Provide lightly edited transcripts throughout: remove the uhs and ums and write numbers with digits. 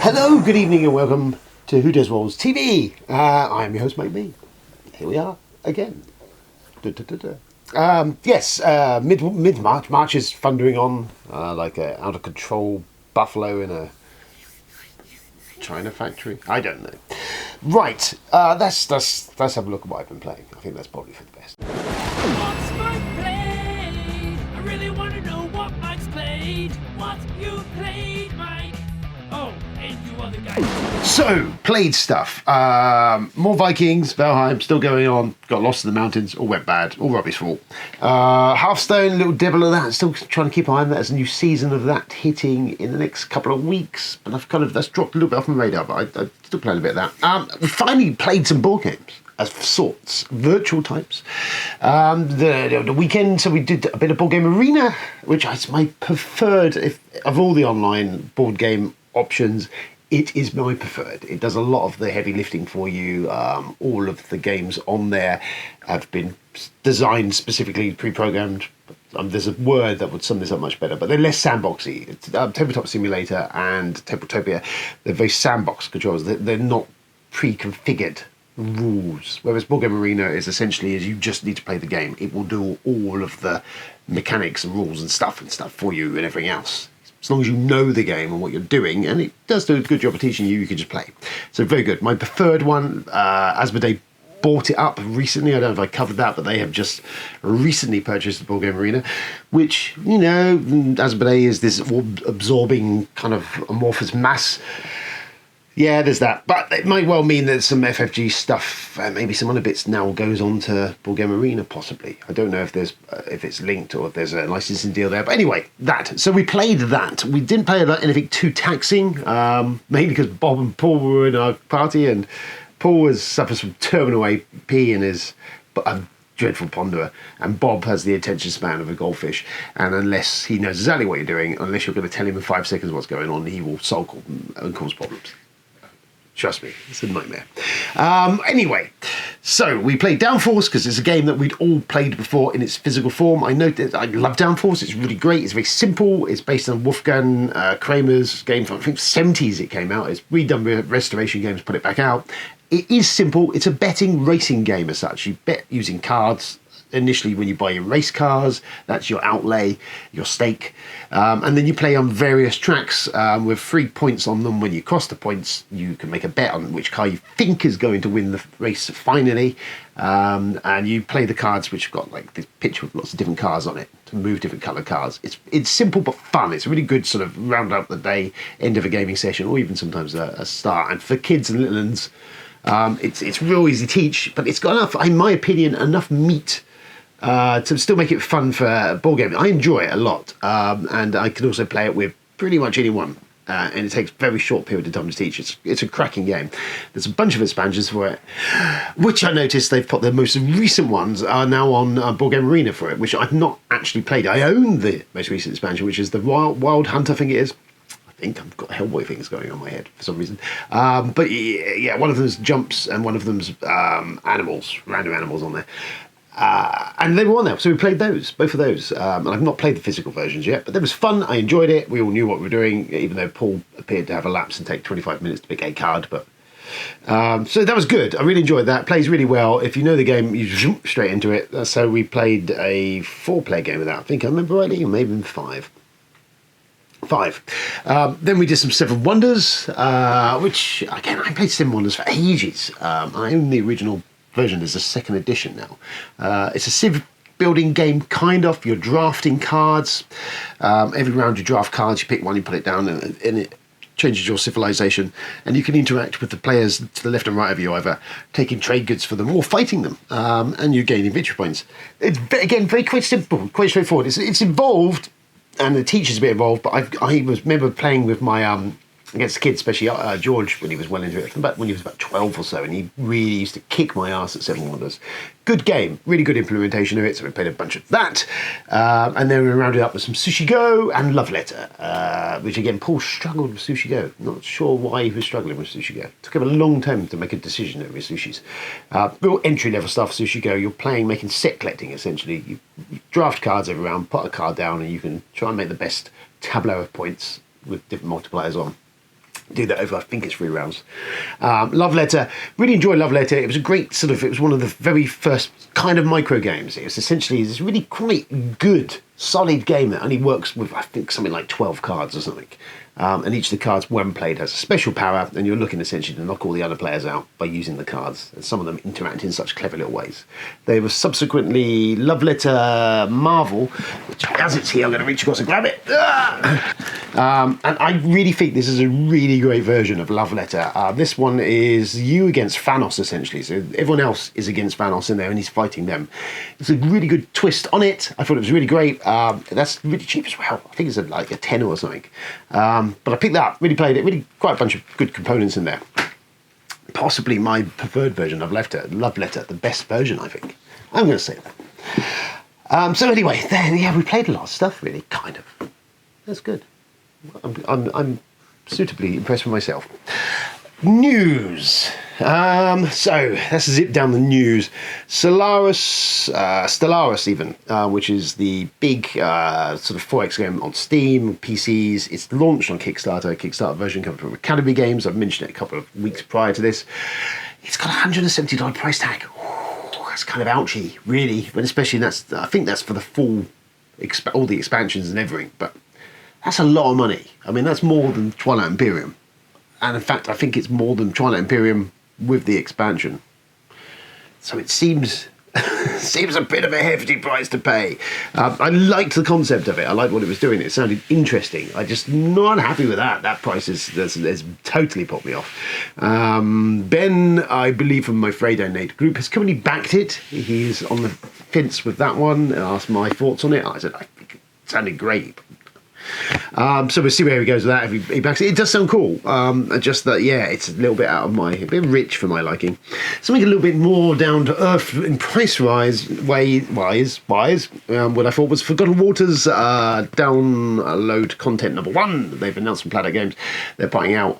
Hello, good evening and welcome to Who Does Rolls TV. I am your host, Mike B. Here we are again. Yes, mid-March. March is thundering on like an out-of-control buffalo in a China factory. I don't know. Right, let's have a look at what I've been playing. I think that's probably for the best. What's Mike played? I really want to know what Mike's played. What you played, Mike? Oh, and you other guys. So, played stuff. More Vikings, Valheim, still going on. Got lost in the mountains, all went bad, all Robbie's fault. Hearthstone, little dabble of that. Still trying to keep an eye on that. There's a new season of that hitting in the next couple of weeks. But that's dropped a little bit off my radar, but I still playing a bit of that. We finally played some board games. Of sorts, virtual types. The weekend, so we did a bit of Board Game Arena, which is my preferred, of all the online board game options, it is my preferred. It does a lot of the heavy lifting for you. All of the games on there have been designed specifically, pre-programmed. There's a word that would sum this up much better, but they're less sandboxy. It's, Tabletop Simulator and Tabletopia, they're very sandbox controls. They're not pre-configured rules, whereas Board Game Arena is essentially you just need to play the game. It will do all of the mechanics and rules and stuff for you and everything else. As long as you know the game and what you're doing, and it does do a good job of teaching you, you can just play. So very good. My preferred one, Asmodee bought it up recently. I don't know if I covered that, but they have just recently purchased the Board Game Arena, which, you know, Asmodee is this absorbing kind of amorphous mass. Yeah, there's that. But it might well mean that some FFG stuff, maybe some other bits now goes on to Board Game Arena, possibly. I don't know if it's linked or if there's a licensing deal there. But anyway, that. So we played that. We didn't play anything too taxing, mainly because Bob and Paul were in our party, and Paul suffers from terminal AP and is a dreadful ponderer, and Bob has the attention span of a goldfish, and unless he knows exactly what you're doing, unless you're going to tell him in 5 seconds what's going on, he will sulk and cause problems. Trust me, it's a nightmare. Anyway, so we played Downforce because it's a game that we'd all played before in its physical form. I love Downforce. It's really great. It's very simple. It's based on Wolfgang Kramer's game from, I think, 70s it came out. It's redone Restoration Games, put it back out. It is simple. It's a betting racing game as such. You bet using cards. Initially, when you buy your race cars, that's your outlay, your stake, and then you play on various tracks with 3 points on them. When you cross the points, you can make a bet on which car you think is going to win the race finally, and you play the cards which have got like this picture with lots of different cars on it to move different coloured cars. It's simple but fun. It's a really good sort of round up the day, end of a gaming session, or even sometimes a start. And for kids and little ones, it's real easy to teach, but it's got enough, in my opinion, enough meat to still make it fun for board game. I enjoy it a lot, and I can also play it with pretty much anyone, and it takes a very short period of time to teach. It's a cracking game. There's a bunch of expansions for it, which I noticed they've put their most recent ones are now on Board Game Arena for it, which I've not actually played. I own the most recent expansion, which is the Wild Hunt, I think it is. I think I've got Hellboy things going on in my head for some reason. But yeah, one of them's jumps and one of them's animals, random animals on there. And they were on there, so we played those, both of those. And I've not played the physical versions yet, but that was fun. I enjoyed it. We all knew what we were doing, even though Paul appeared to have a lapse and take 25 minutes to pick a card. But so that was good. I really enjoyed that. Plays really well. If you know the game, you jump straight into it. So we played a 4-player game with that. I think I remember rightly, or maybe even 5. Then we did some Seven Wonders, which, again, I played Seven Wonders for ages. I own the original version. There's a second edition now. It's a civ building game, kind of. You're drafting cards. Every round you draft cards, you pick one, you put it down, and it changes your civilization, and you can interact with the players to the left and right of you, either taking trade goods for them or fighting them, and you're gaining victory points. It's, again, very quite simple, quite straightforward. It's involved, and the teacher's a bit involved, but I remember playing with my against the kids, especially George when he was well into it, when he was about 12 or so, and he really used to kick my ass at Seven Wonders. Good game, really good implementation of it, so we played a bunch of that, and then we rounded up with some Sushi Go and Love Letter, which again, Paul struggled with Sushi Go. Not sure why he was struggling with Sushi Go. It took him a long time to make a decision over his sushis. Real entry-level stuff, Sushi Go. You're making set collecting, essentially. You draft cards every round, put a card down, and you can try and make the best tableau of points with different multipliers on. Do that over, I think it's 3 rounds. Love Letter, really enjoyed Love Letter. It was a great it was one of the very first kind of micro games. It was essentially this really quite good, solid game that only works with, I think, something like 12 cards or something. And each of the cards, when played, has a special power, and you're looking essentially to knock all the other players out by using the cards, and some of them interact in such clever little ways. There was subsequently Love Letter Marvel, which, as it's here, I'm going to reach across and grab it. And I really think this is a really great version of Love Letter. This one is you against Thanos, essentially. So everyone else is against Thanos in there, and he's fighting them. It's a really good twist on it. I thought it was really great. That's really cheap as well. I think it's like a tenner or something. But I picked that up, really played it, really quite a bunch of good components in there. Possibly my preferred version of Love Letter, the best version, I think. I'm going to say that. So anyway, then, yeah, we played a lot of stuff, really, kind of. That's good. I'm suitably impressed with myself. News. So let's zip down the news. Stellaris even, which is the big sort of 4X game on Steam, PCs. It's launched on Kickstarter. Kickstarter version coming from Academy Games. I've mentioned it a couple of weeks prior to this. It's got a $170 price tag. Ooh, that's kind of ouchy, really. But especially I think that's for the full, all the expansions and everything. But that's a lot of money. I mean, that's more than Twilight Imperium. And in fact, I think it's more than Twilight Imperium with the expansion. So it seems a bit of a hefty price to pay. I liked the concept of it. I liked what it was doing. It sounded interesting. I'm just not happy with that. That price has totally put me off. Ben, I believe from my Fredo Nate group, has currently backed it. He's on the fence with that one. I asked my thoughts on it. I said, I think it sounded great. So we'll see where he goes with that. If he backs it, it does sound cool. Just that, yeah, it's a little bit a bit rich for my liking. Something a little bit more down to earth in price wise. What I thought was Forgotten Waters download content number 1. They've announced from Planet Games. They're putting out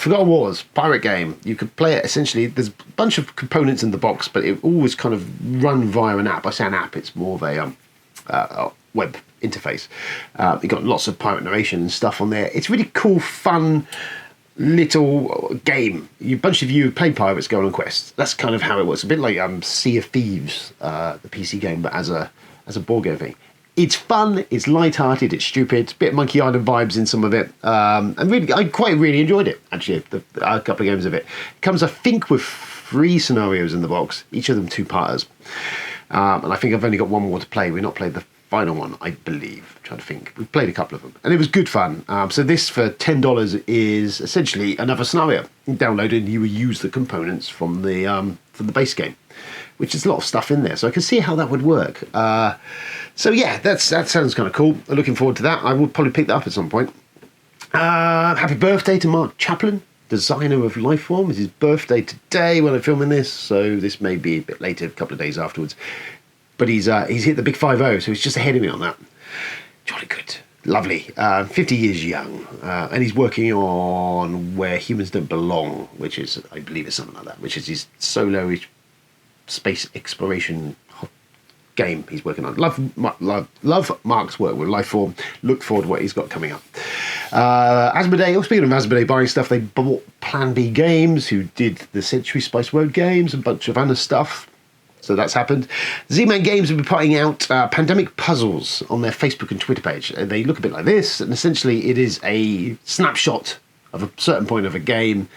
Forgotten Waters pirate game. You could play it essentially. There's a bunch of components in the box, but it always kind of run via an app. I say an app. It's more of a web interface. You've got lots of pirate narration and stuff on there. It's really cool, fun little game. A bunch of you play pirates, go on quests. That's kind of how it was. A bit like Sea of Thieves, the PC game, but as a board game thing. It's fun, it's light-hearted, it's stupid, bit of Monkey Island vibes in some of it. And really, I quite really enjoyed it, actually, a couple of games of it. It comes, I think, with 3 scenarios in the box, each of them 2-parters. And I think I've only got one more to play. We've not played the final one, I believe. I'm trying to think. We've played a couple of them, and it was good fun. So this for $10 is essentially another scenario. You download it, and you will use the components from the base game, which is a lot of stuff in there. So I can see how that would work. So yeah, that sounds kind of cool. I'm looking forward to that. I will probably pick that up at some point. Happy birthday to Mark Chapman, designer of Lifeform. It's his birthday today when I'm filming this, so this may be a bit later, a couple of days afterwards. But he's hit the big 5-0, so he's just ahead of me on that. Jolly good. Lovely. 50 years young. And he's working on Where Humans Don't Belong, which is, I believe, is something like that, which is his solo space exploration game he's working on. Love Mark's work with Lifeform. Look forward to what he's got coming up. Asmodee, speaking of Asmodee buying stuff, they bought Plan B Games, who did the Century Spice Road games, a bunch of other stuff. So that's happened. Z-Man Games have been putting out pandemic puzzles on their Facebook and Twitter page. They look a bit like this, and essentially it is a snapshot of a certain point of a game,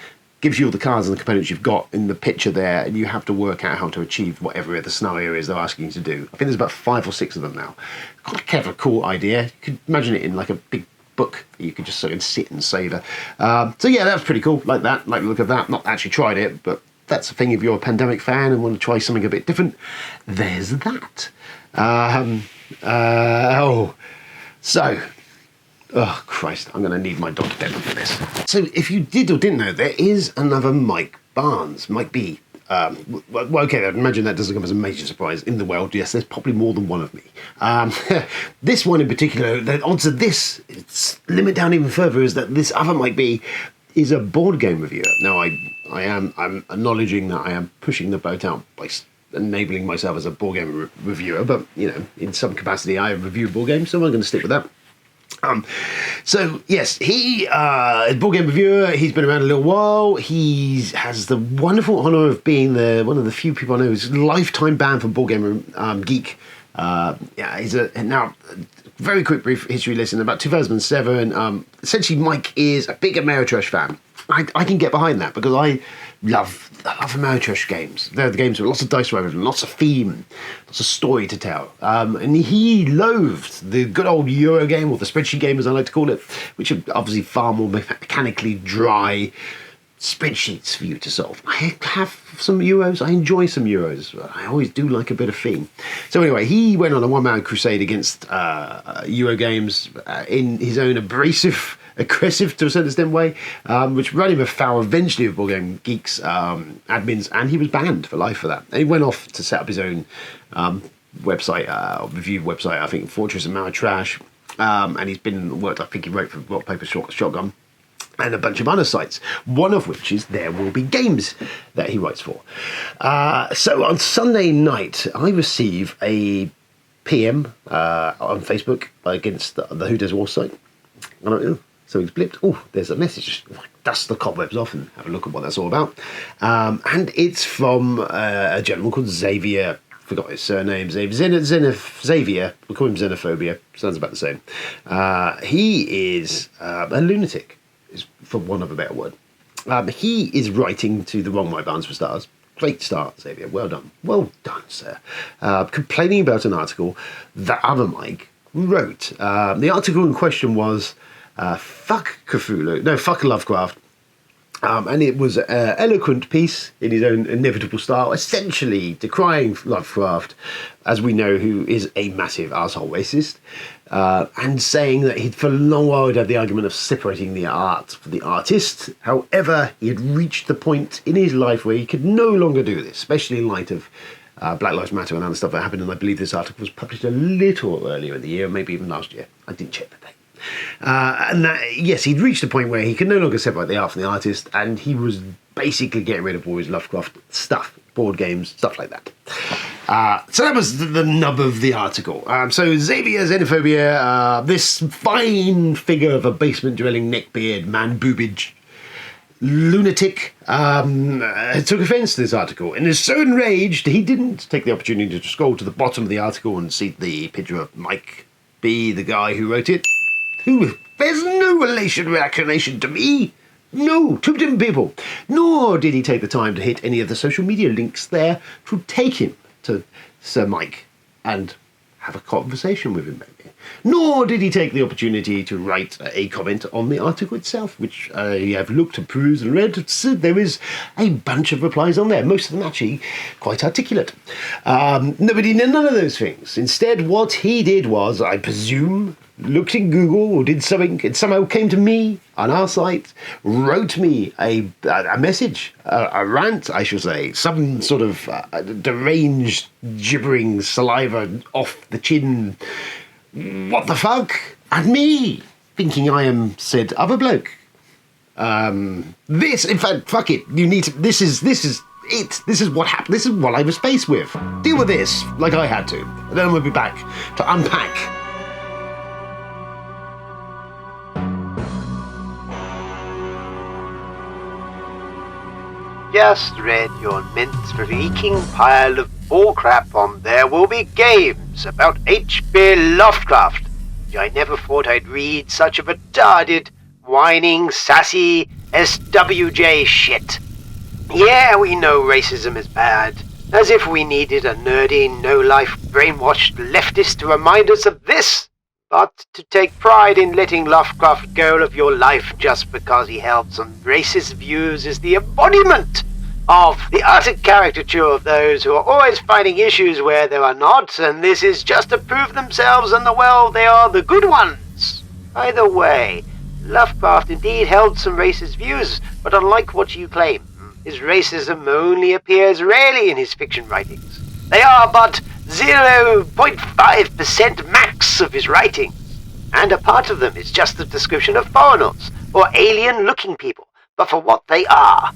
gives you all the cards and the components you've got in the picture there, and you have to work out how to achieve whatever the scenario is they're asking you to do. I think there's about 5 or 6 of them now. Quite a clever, cool idea. You could imagine it in like a big book that you could just sort of sit and savour. So yeah, that was pretty cool. Like that, like the look of that. Not actually tried it, but that's the thing. If you're a pandemic fan and want to try something a bit different, there's that. So Oh, Christ, I'm going to need my Dr. Denver for this. So, if you did or didn't know, there is another Mike Barnes, Mike B. Well, okay, I'd imagine that doesn't come as a major surprise in the world. Yes, there's probably more than one of me. This one in particular, the odds of this, it's limit down even further, is that this other Mike B is a board game reviewer. Now, I'm acknowledging that I am pushing the boat out by enabling myself as a board game reviewer, but, you know, in some capacity I review board games, so I'm going to stick with that. So yes, he is a board game reviewer. He's been around a little while. He has the wonderful honour of being one of the few people I know who's lifetime banned from Board Game Geek. He's now very quick brief history lesson. About 2007, essentially Mike is a big Ameritrash fan. I can get behind that because I love Ameritrash games. They're the games with lots of dice rolling, lots of theme, lots of story to tell. And he loathed the good old Euro game, or the spreadsheet game as I like to call it, which are obviously far more mechanically dry spreadsheets for you to solve. I have some Euros. I enjoy some Euros. I always do like a bit of theme. So anyway, he went on a one-man crusade against Euro games in his own aggressive to a certain extent way, which ran him afoul eventually of Board Game Geek's admins, and he was banned for life for that. And he went off to set up his own website, review website, I think, Fortress of Ameritrash, and he's been I think he wrote for Rock, Paper, Shotgun, and a bunch of other sites, one of which is There Will Be Games that he writes for. So on Sunday night, I receive a PM on Facebook against the Who Does War site. I don't know. Something's blipped. Oh, there's a message. Dust the cobwebs off and have a look at what that's all about. And it's from a gentleman called Xavier. Forgot his surname. Xavier. We call him xenophobia. Sounds about the same. He is a lunatic, for want of a better word. He is writing to the wrong Mike Barnes for stars. Great start, Xavier. Well done. Well done, sir. Complaining about an article that other Mike wrote. The article in question was fuck Cthulhu, no, fuck Lovecraft, and it was an eloquent piece in his own inevitable style, essentially decrying Lovecraft, as we know, who is a massive arsehole racist, and saying that he'd for a long while had the argument of separating the art from the artist. However, he had reached the point in his life where he could no longer do this, especially in light of Black Lives Matter and other stuff that happened, and I believe this article was published a little earlier in the year, maybe even last year. I didn't check the date. And that, yes, he'd reached a point where he could no longer separate the art from the artist, and he was basically getting rid of all his Lovecraft stuff, board games, stuff like that. So that was the nub of the article. So Xavier Xenophobia, this fine figure of a basement-dwelling neckbeard, man-boobage lunatic, took offence to this article and is so enraged he didn't take the opportunity to scroll to the bottom of the article and see the picture of Mike B, the guy who wrote it, who bears no relation or inclination to me. No, two different people. Nor did he take the time to hit any of the social media links there to take him to Sir Mike and have a conversation with him, maybe. Nor did he take the opportunity to write a comment on the article itself, which I have looked and perused and read. So there is a bunch of replies on there, most of them actually quite articulate. Nobody did none of those things. Instead, what he did was, I presume, looked in Google or did something, it somehow came to me on our site, wrote me a message, a rant, I should say, some sort of deranged, gibbering saliva off the chin, what the fuck, at me, thinking I am said other bloke. This, in fact, fuck it, you need to, this is it. This is what happened. This is what I was faced with. Deal with this, like I had to. And then we'll be back to unpack. Just read your mint-reeking pile of bullcrap on There Will Be Games about H.P. Lovecraft. I never thought I'd read such a retarded, whining, sassy SWJ shit. Yeah, we know racism is bad, as if we needed a nerdy, no-life, brainwashed leftist to remind us of this. But to take pride in letting Lovecraft go of your life just because he held some racist views is the embodiment of the utter caricature of those who are always finding issues where there are not, and this is just to prove themselves and the well they are the good ones. Either way, Lovecraft indeed held some racist views, but unlike what you claim, his racism only appears rarely in his fiction writings. They are but 0.5% max of his writings, and a part of them is just the description of foreigners or alien-looking people, but for what they are,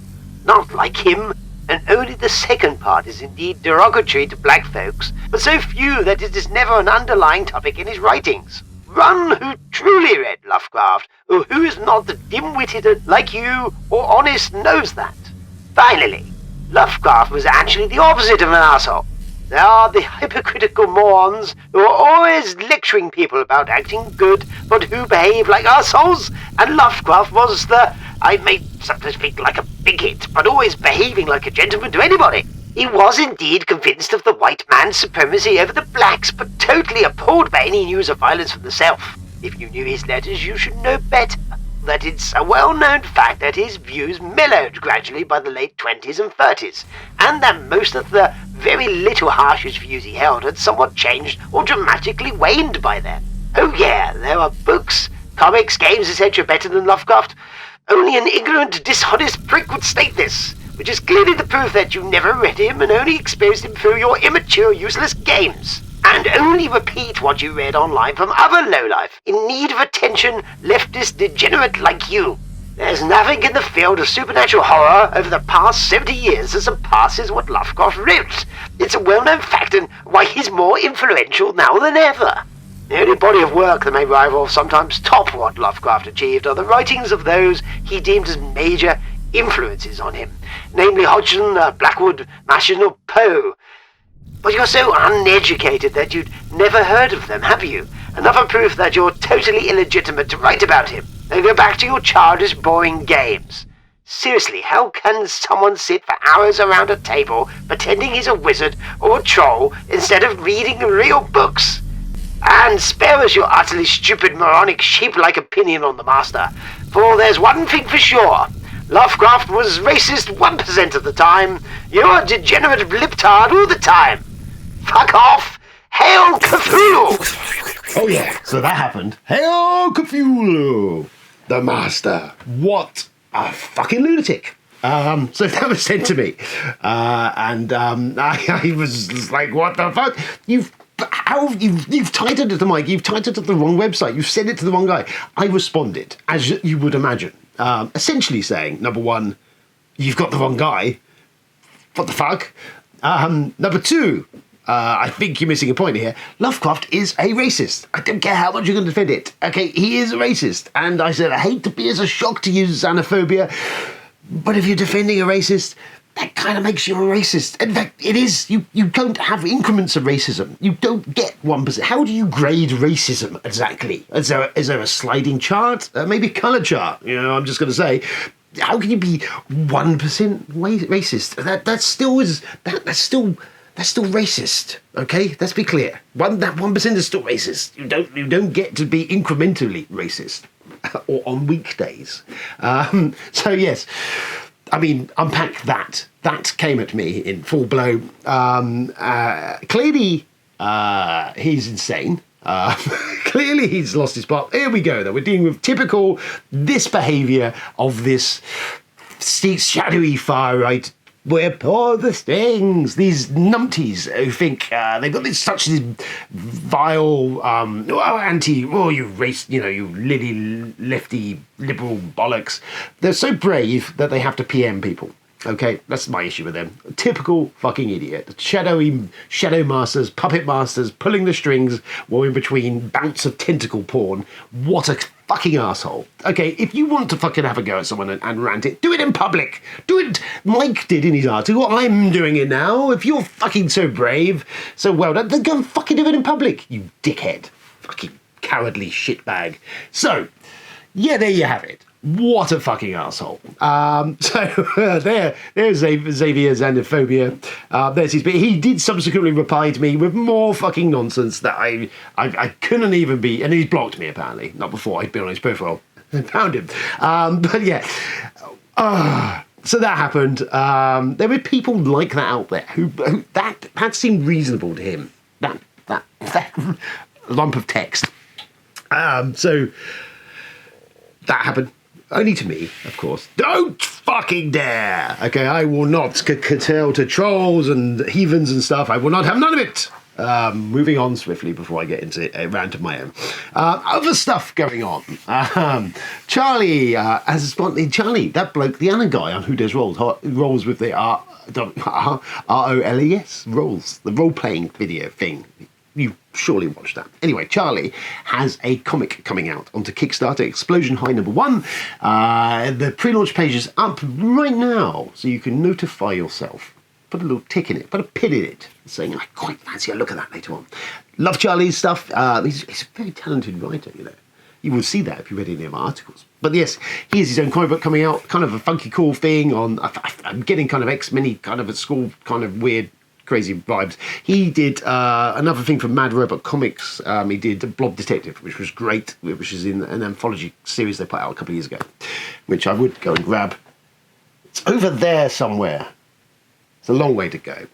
not like him, and only the second part is indeed derogatory to black folks, but so few that it is never an underlying topic in his writings. One who truly read Lovecraft, or who is not dim-witted like you or honest, knows that. Finally, Lovecraft was actually the opposite of an asshole. There are the hypocritical morons who are always lecturing people about acting good, but who behave like assholes, and Lovecraft was the, I may sometimes speak like a bigot, but always behaving like a gentleman to anybody. He was indeed convinced of the white man's supremacy over the blacks, but totally appalled by any news of violence from the South. If you knew his letters, you should know better. That it's a well-known fact that his views mellowed gradually by the late 20s and 30s, and that most of the very little harshest views he held had somewhat changed or dramatically waned by then. Oh yeah, there are books, comics, games, etc. better than Lovecraft. Only an ignorant, dishonest prick would state this, which is clearly the proof that you never read him and only experienced him through your immature, useless games. And only repeat what you read online from other lowlife, in need of attention, leftist degenerate like you. There's nothing in the field of supernatural horror over the past 70 years that surpasses what Lovecraft wrote. It's a well-known fact and why he's more influential now than ever. The only body of work that may rival or sometimes top what Lovecraft achieved are the writings of those he deemed as major influences on him, namely Hodgson, Blackwood, Mashon or Poe. But you're so uneducated that you'd never heard of them, have you? Another proof that you're totally illegitimate to write about him. Now go back to your childish, boring games. Seriously, how can someone sit for hours around a table pretending he's a wizard or a troll instead of reading real books? And spare us your utterly stupid, moronic, sheep-like opinion on the master. For there's one thing for sure. Lovecraft was racist 1% of the time. You're a degenerate libtard all the time. Fuck off! Hail Cthulhu! Oh yeah, so that happened. Hail Cthulhu! The master. What a fucking lunatic. So that was sent to me. I was like, what the fuck? You've titled it to Mike, you've titled it to the wrong website, you've sent it to the wrong guy. I responded, as you would imagine, essentially saying, number one, you've got the wrong guy. What the fuck? Number two, I think you're missing a point here. Lovecraft is a racist. I don't care how much you're going to defend it. Okay, he is a racist. And I said, I hate to be as a shock to you, xenophobia, but if you're defending a racist, that kind of makes you a racist. In fact, it is. You don't have increments of racism. You don't get 1%. How do you grade racism exactly? Is there a sliding chart? Maybe a colour chart? You know, I'm just going to say, how can you be 1% racist? That's still racist. Okay, let's be clear. That 1% is still racist. You don't get to be incrementally racist, or on weekdays. So yes. I mean, unpack that. That came at me in full blow. Clearly, he's insane. Clearly, he's lost his plot. Here we go, though. We're dealing with typical this behaviour of this shadowy far-right. Where pull the strings? These numpties who think they've got such vile, you race, you lefty liberal bollocks. They're so brave that they have to PM people. Okay, that's my issue with them. Typical fucking idiot. Shadow masters, puppet masters, pulling the strings while in between bouts of tentacle porn. What a fucking asshole. Okay, if you want to fucking have a go at someone and rant it, do it in public. Do it. Mike did in his article. I'm doing it now. If you're fucking so brave, so well done, then go and fucking do it in public, you dickhead. Fucking cowardly shitbag. So, yeah, there you have it. What a fucking asshole. There's Xavier xenophobia. There's his bit. He did subsequently reply to me with more fucking nonsense that I couldn't even be, and he's blocked me apparently, not before I'd been on his profile and found him. But yeah, so that happened. There were people like that out there who that seemed reasonable to him. That lump of text. So that happened. Only to me, of course. Don't fucking dare! Okay, I will not curtail to trolls and heathens and stuff. I will not have none of it. Moving on swiftly before I get into a rant of my own. Other stuff going on. Charlie, Charlie, that bloke, the other guy on Who Does Rolls with the ROLES, rolls, the role-playing video thing. You surely watched that. Anyway, Charlie has a comic coming out onto Kickstarter, Explosion High #1. The pre-launch page is up right now, so you can notify yourself. Put a little tick in it, put a pin in it, saying, I quite fancy a look at that later on. Love Charlie's stuff. He's a very talented writer, you know. You will see that if you read any of my articles. But yes, he has his own comic book coming out, kind of a funky, cool thing on, I'm getting kind of X-Men-y, kind of at school, kind of weird, crazy vibes. He did another thing from Mad Robot Comics. He did Blob Detective, which was great, which is in an anthology series they put out a couple of years ago, which I would go and grab. It's over there somewhere. It's a long way to go.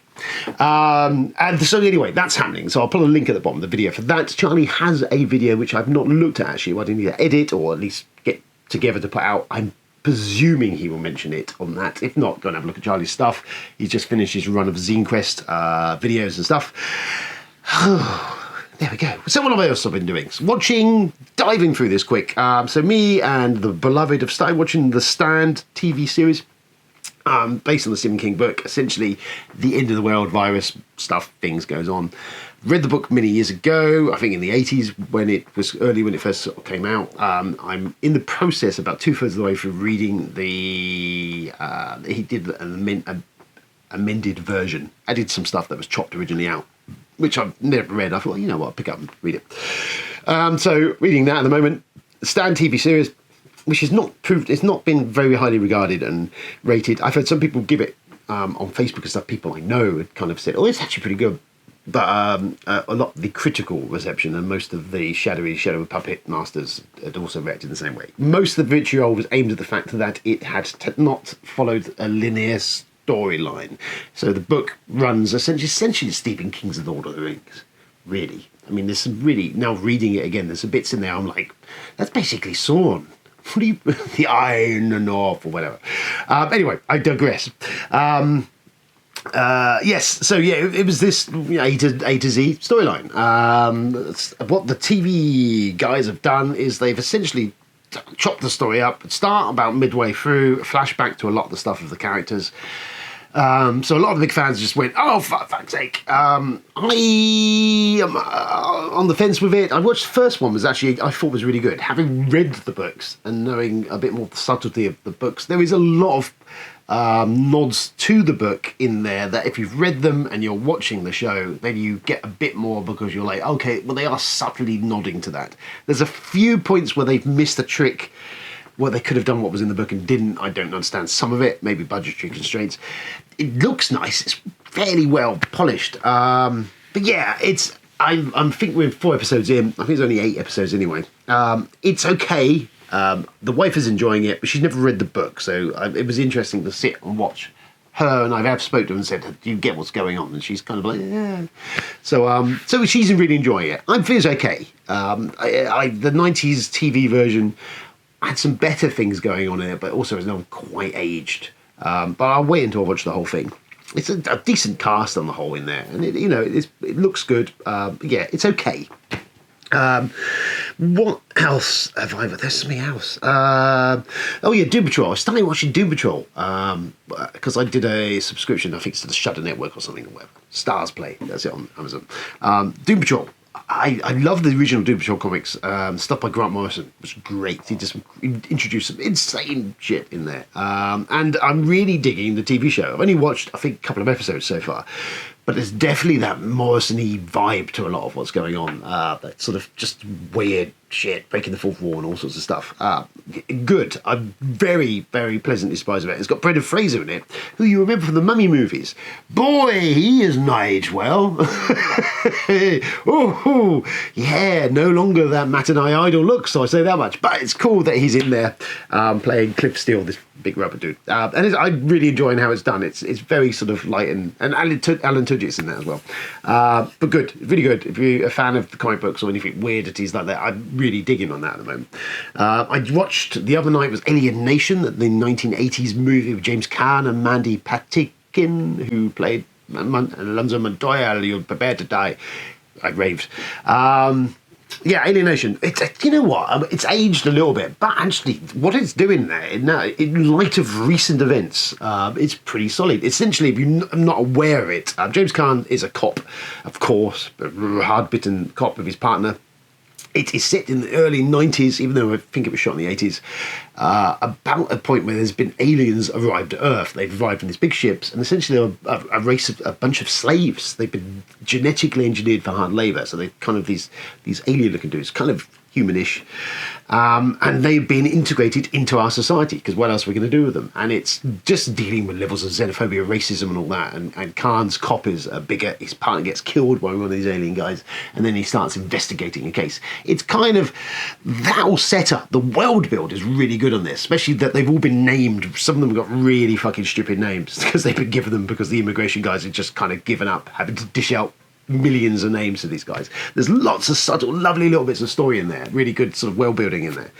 And so anyway, that's happening. So I'll put a link at the bottom of the video for that. Charlie has a video which I've not looked at actually. I didn't need to edit or at least get together to put out. I'm presuming he will mention it on that. If not, go and have a look at Charlie's stuff. He's just finished his run of Zine Quest videos and stuff. There we go. So what else I've been doing? Diving through this quick. So me and the beloved have started watching the Stand TV series. Based on the Stephen King book, essentially the end of the world virus stuff, things goes on. Read the book many years ago, I think in the 80s when it first sort of came out. I'm in the process, about 2/3 of the way through reading he did an amended version. Added some stuff that was chopped originally out, which I've never read. I thought, you know what, I'll pick up and read it. So reading that at the moment. Stand TV series, which is not proved, it's not been very highly regarded and rated. I've heard some people give it on Facebook and stuff, people I know had kind of said, oh, it's actually pretty good. But a lot of the critical reception and most of the shadow puppet masters had also reacted in the same way. Most of the vitriol was aimed at the fact that it had not followed a linear storyline. So the book runs essentially Stephen King's The Lord of the Rings, really. I mean, there's some really, now reading it again, there's some bits in there I'm like, that's basically Sauron. What do you, the Iron and North or whatever. Anyway, I digress. Yes, so yeah, it was this A to Z storyline. What the TV guys have done is they've essentially chopped the story up, start about midway through, flashback to a lot of the stuff of the characters. So a lot of the big fans just went, oh, for fuck's sake. I am on the fence with it. I watched the first one, I thought was really good. Having read the books and knowing a bit more the subtlety of the books, there is a lot of nods to the book in there that if you've read them and you're watching the show, then you get a bit more because you're like, okay, well, they are subtly nodding to that. There's a few points where they've missed a trick, where they could have done what was in the book and didn't. I don't understand some of it, maybe budgetary constraints. It looks nice. It's fairly well polished. But yeah, I think we're 4 episodes in. I think it's only 8 episodes anyway. It's okay. The wife is enjoying it, but she's never read the book, so it was interesting to sit and watch her. And I've spoken to her and said, "Do you get what's going on?" And she's kind of like, "Yeah." So she's really enjoying it. I feel it's okay. The '90s TV version had some better things going on in it, but also is not quite aged. But I'll wait until I watch the whole thing. It's a decent cast on the whole in there, and it looks good. Yeah, it's okay. What else have I? There's something else. Oh yeah, Doom Patrol. I started watching Doom Patrol because I did a subscription. I think it's to the Shudder Network or something or whatever. Stars Play. That's it on Amazon. Doom Patrol. I love the original Doom Patrol comics. Stuff by Grant Morrison was great. He just introduced some insane shit in there. And I'm really digging the TV show. I've only watched, I think, a couple of episodes so far. But there's definitely that Morrison-y vibe to a lot of what's going on. That sort of just weird shit, breaking the fourth wall and all sorts of stuff. Good. I'm very, very pleasantly surprised about it. It's got Brendan Fraser in it, who you remember from the Mummy movies. Boy, he has not aged well. Oh, yeah, no longer that matinee idol look, so I say that much. But it's cool that he's in there playing Cliff Steele, this big rubber dude. And I'm really enjoying how it's done. It's very sort of light and Alan Turgid's in that as well. But good, really good. If you're a fan of the comic books or anything weirdities like that, I'm really digging on that at the moment. I watched the other night was Alien Nation, the 1980s movie with James Caan and Mandy Patinkin, who played Alonzo Montoya. You're prepared to die. I raved. Yeah, Alienation. You know what? It's aged a little bit, but actually, what it's doing there, in light of recent events, it's pretty solid. Essentially, if you're not aware of it, James Caan is a cop, of course, a hard-bitten cop with his partner. It is set in the early 90s, even though I think it was shot in the 80s, about a point where there's been aliens arrived at Earth. They've arrived in these big ships, and essentially they're a race of a bunch of slaves. They've been genetically engineered for hard labour, so they're kind of these alien-looking dudes, kind of humanish, and they've been integrated into our society, because what else are we going to do with them? And it's just dealing with levels of xenophobia, racism and all that, and Khan's cop is a bigger, his partner gets killed by one of these alien guys, and then he starts investigating a case. It's kind of, that all set up, the world build is really good on this, especially that they've all been named. Some of them have got really fucking stupid names, because they've been given them because the immigration guys have just kind of given up, having to dish out millions of names to these guys. There's lots of subtle, lovely little bits of story in there. Really good sort of world building in there.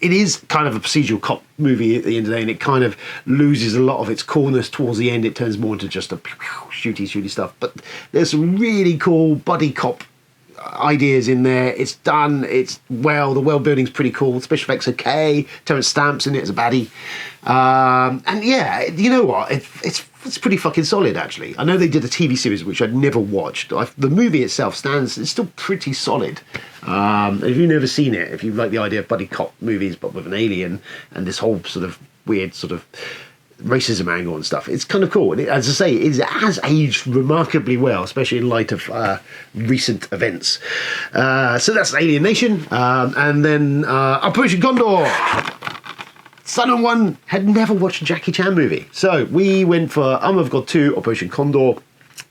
It is kind of a procedural cop movie at the end of the day, and it kind of loses a lot of its coolness towards the end. It turns more into just a shooty stuff. But there's some really cool buddy cop ideas in there. It's done. The world building's pretty cool. Special effects okay. Terrence Stamp's in it as a baddie. And yeah, you know what? It's pretty fucking solid, actually. I know they did a TV series which I'd never watched. The movie itself it's still pretty solid. If you've never seen it, if you like the idea of buddy cop movies but with an alien and this whole sort of weird sort of racism angle and stuff, it's kind of cool. And as I say, it has aged remarkably well, especially in light of recent events. So that's Alien Nation. And then Operation Condor. Son and One had never watched a Jackie Chan movie. So we went for Arm of God 2, Operation Condor.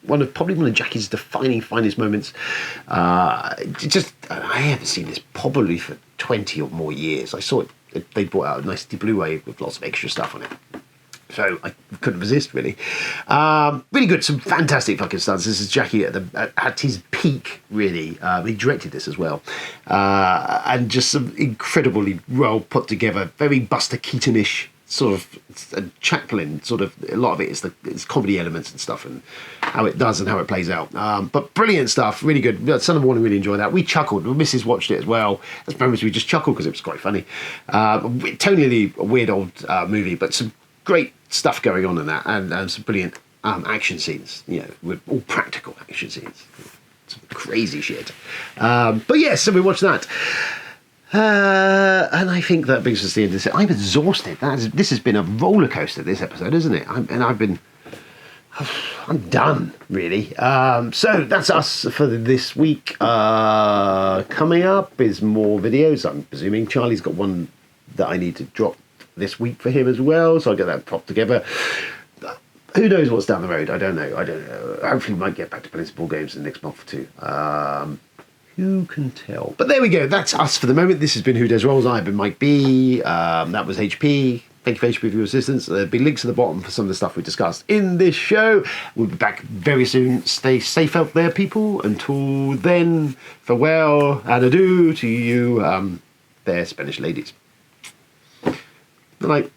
Probably one of Jackie's defining finest moments. I haven't seen this probably for 20 or more years. I saw it, they brought out a nice Blu-ray with lots of extra stuff on it. So I couldn't resist, really. Really good, some fantastic fucking stunts. This is Jackie at his peak, really. He directed this as well. And just some incredibly well put together, very Buster Keaton-ish sort of Chapman, sort of, a lot of it is it's comedy elements and stuff and how it does and how it plays out. But brilliant stuff, really good. Son of Warner really enjoyed that. We chuckled. Mrs. watched it as well. There's moments we just chuckled because it was quite funny. Totally a weird old movie, but some great stuff going on in that, and some brilliant action scenes, with all practical action scenes, some crazy shit. But yes, so we watched that, and I think that brings us to the end of this. I'm exhausted. This has been a roller coaster, this episode, isn't it? I'm done, really. So that's us for this week. Coming up is more videos, I'm presuming. Charlie's got one that I need to drop this week for him as well, so I'll get that propped together. Who knows what's down the road? I don't know. Hopefully we might get back to playing some ball games in the next month or two. Who can tell? But there we go. That's us for the moment. This has been Who Does Rolls. I've been Mike B. That was HP. Thank you for HP for your assistance. There'll be links at the bottom for some of the stuff we discussed in this show. We'll be back very soon. Stay safe out there, people. Until then, farewell and adieu to you, fair Spanish ladies. Good night.